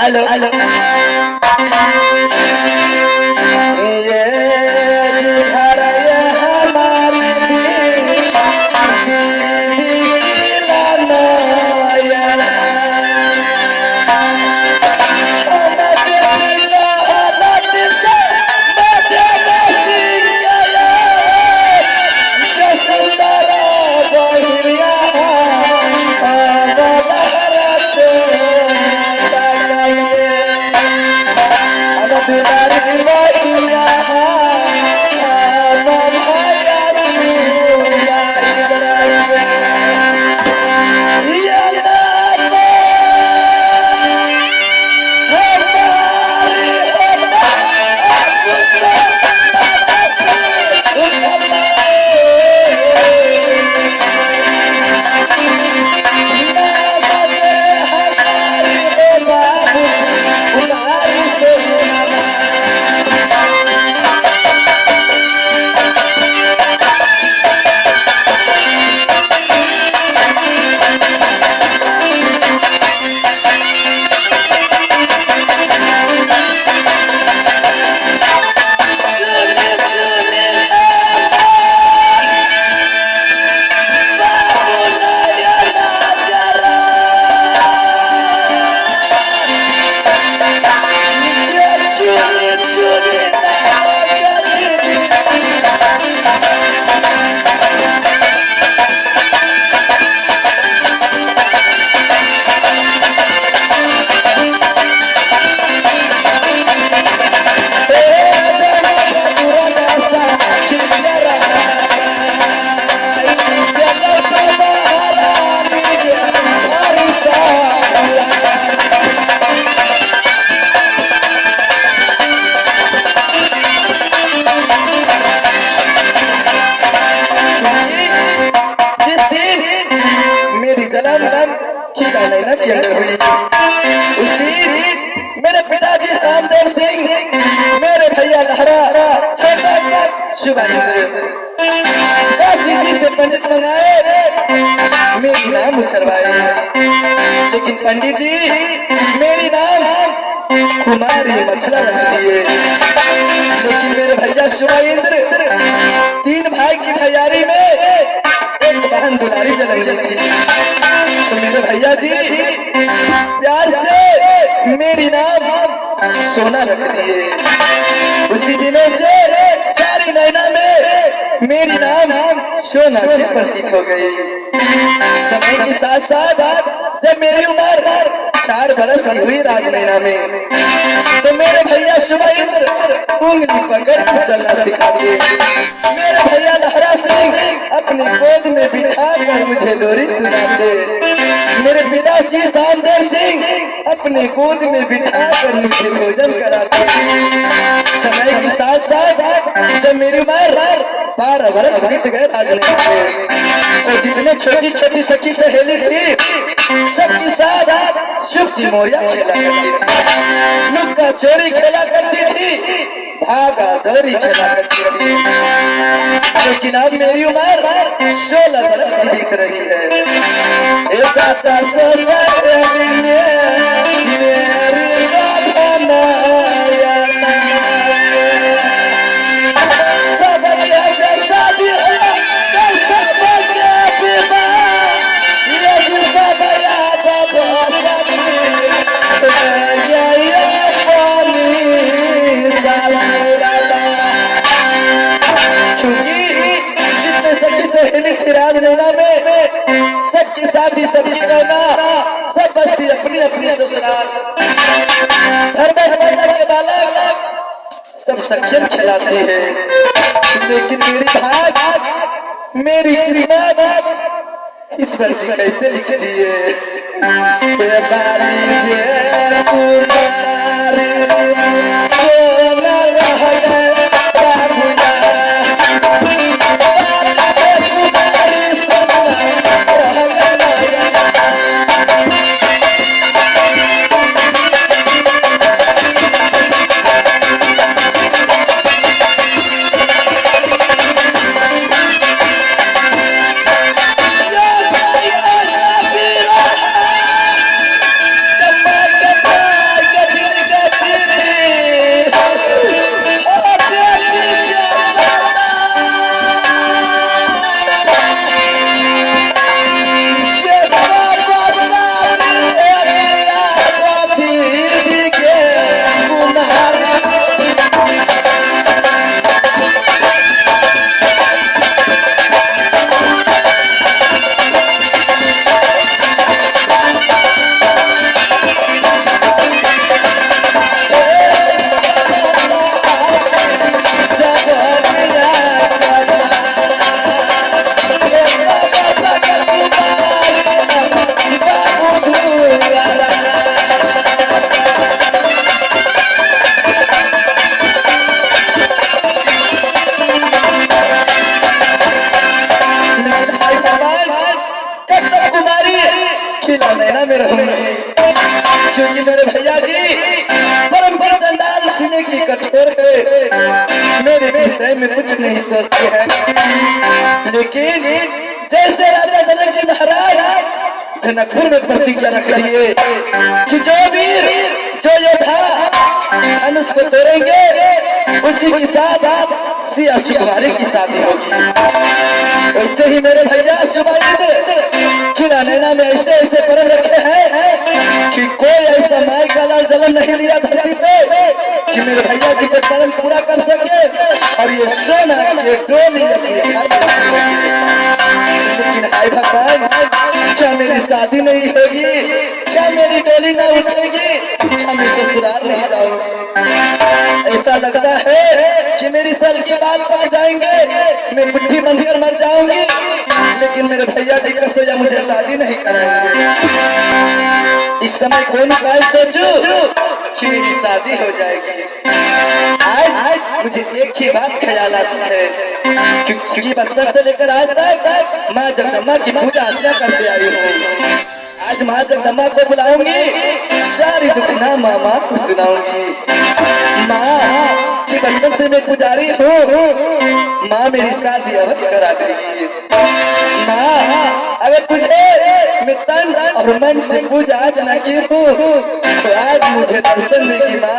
Hello hello ये घर ये हमारी दीदी लाना के अंदर हुई। उस दिन मेरे पिताजी सामदेव सिंह, मेरे भैया लहरा, छोटा शुभाइंद्र काशी जी से पंडित मंगाए, मेरी नाम उछलवाए, लेकिन पंडित जी मेरी नाम कुमारी मछला रख दिए। लेकिन मेरे भैया शुभाइंद्र तीन भाई की भैयारी में एक बहन दुलारी जलंगी थी, तो मेरे भैया जी प्यार से मेरी नाम सोना रख दिए। उसी दिनों से सारी नैना में मेरी नाम सोना से प्रसिद्ध हो गई। समय के साथ साथ जब मेरी उम्र 4 बरस की हुई राजनैना में, तो मेरे भैया शुभाइंद्र उंगली पकड़ कर चलना सिखाते। मेरे भैया लहरा सिंह अपने गोद में बिठा कर मुझे लोरी सुनाते। मेरे पिताजी सामदेव सिंह अपने गोद में बिठा कर मुझे भोजन कराते। समय के साथ साथ जब मेरी उम्र 12 बरस बीत गए राजनैना में, तो जितने छोटी छोटी सखी सहेली थी सबके साथ शुभ की मोरिया खेला करती थी, लुक्का चोरी खेला करती थी, भागा दौड़ी खेला करती थी। लेकिन अब मेरी उम्र 16 बरस की बीत रही है। ऐसा राजनैना में सबकी शादी सबकी करना, सब बस्ती अपनी अपनी ससुराल, धर्म के बालक सब सक्षम खिलाते हैं। लेकिन मेरी भाग मेरी किस्मत इस पर जी कैसे लिख दिए। बाली जे कुमारी सोना रह मेरे विषय में कुछ नहीं सोचते हैं, लेकिन जैसे राजा जनक जी महाराज जनकपुर में प्रतिज्ञा रख लिए कि जो वीर जो योद्धा धनुष को तोड़ेंगे उसी के साथ सिया सुकुमारी की शादी होगी। वैसे ही मेरे भैया शुभायुध किला नैना में ऐसे ऐसे परम रखे हैं कि कोई ऐसा माई का लाल जन्म नहीं लिया धरती पे कि मेरे भैया जी को परम पूरा कर सके और ये सोना ये डोली अपने घर में ला सके। लेकिन हाय भगवान, क्या मेरी शादी नहीं होगी? क्या मेरी डोली ना उठेगी? क्या मैं ससुराल नहीं जाऊंगी? ऐसा लगता है कि मेरी सर की बाल पक जाएंगे, मैं बुढ़ी बनकर मर जाऊंगी, लेकिन मेरे भैया जी का सजा मुझे शादी नहीं कराएंगे। इस समय कौन उपाय सोचूं कि मेरी शादी हो जाएगी? आज मुझे एक ही बात ख्याल आती है क्योंकि बचपन से लेकर आज तक माँ जगदम्बा की पूजा अर्चना करते आई हूँ। आज माँ जगदम्बा को बुलाऊंगी, सारी दुखना मामा को सुनाऊंगी। माँ कि बचपन से मैं पुजारी हूँ, माँ मेरी शादी अवश्य करा देगी। माँ अगर तुझे मैं तन और मन से पूजा अर्चना की हूँ तो आज मुझे दर्शन देगी माँ।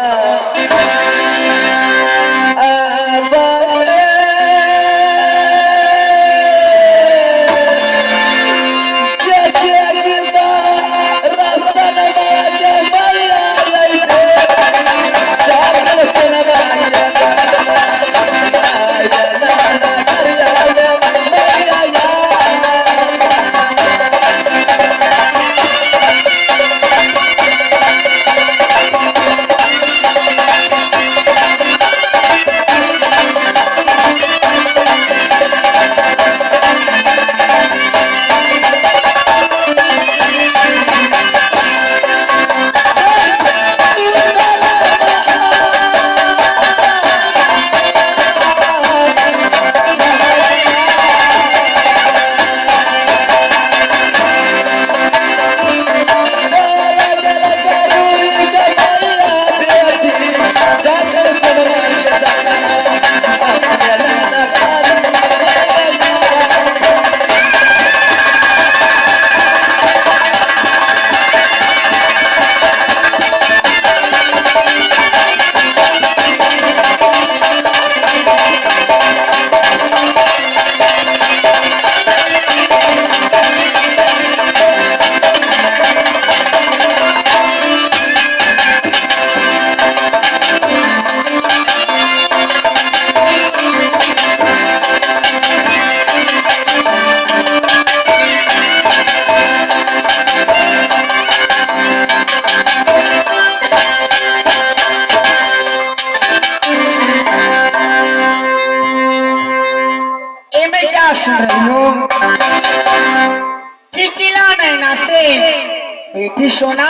बेटी सोना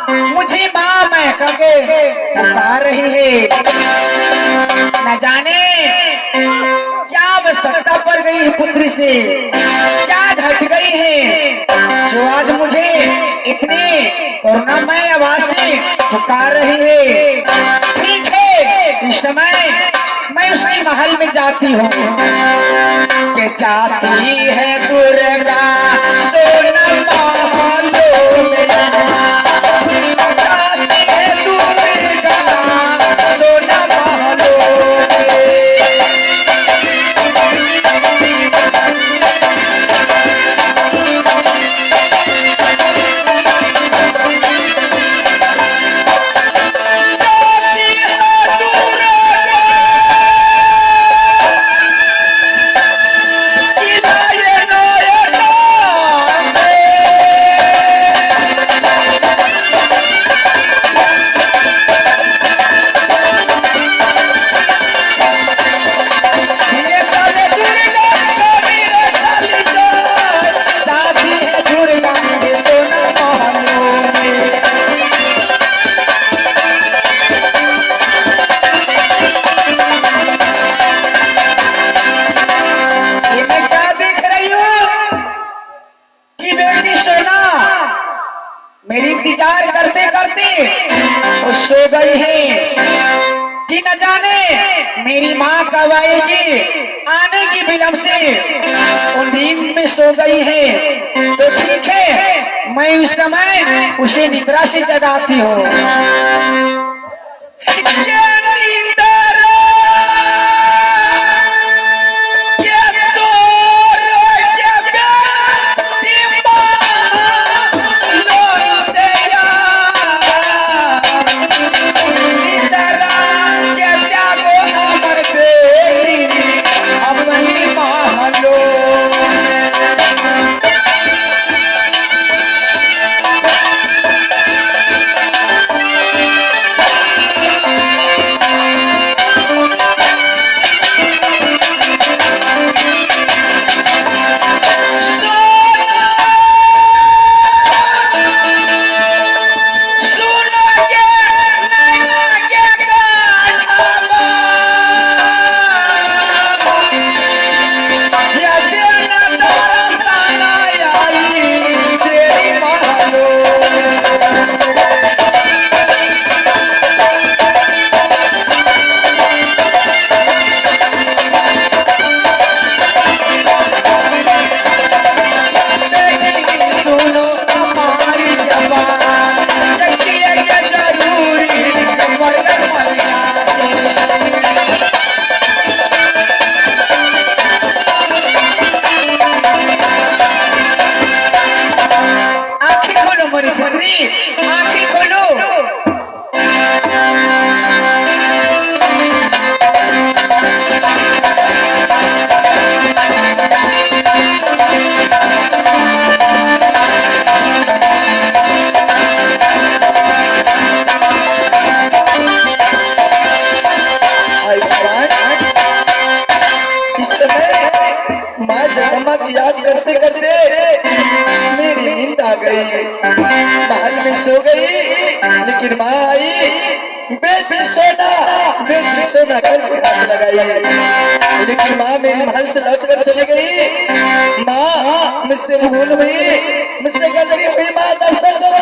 मुझे माँ मैं कगे पुकार रही है, न जाने क्या आवश्यकता पड़ गई है पुत्री से, क्या घट गई है जो आज मुझे इतनी करुणामय आवाज से पुकार रही है। ठीक है, इस समय मैं उसके महल में जाती हूँ कि जाती है दुर्गा सोना महलों में, जाती है दुर्गा सोना महलों में। मेरी इंतजार करते करते वो सो गई है कि न जाने मेरी माँ कब आएगी? आने की विलंब से वो नींद में सो गई है तो ठीक है, मैं उस समय उसे निद्रा से जगाती हूँ। याद करते करते मेरी नींद आ गई, महल में सो गई, लेकिन माँ आई, बेटी सोना कर हाथ लगाई, लेकिन माँ मेरी महल से लौट कर चली गई। माँ मुझसे भूल हुई, मुझसे गलती हुई, माँ दर्शन दो।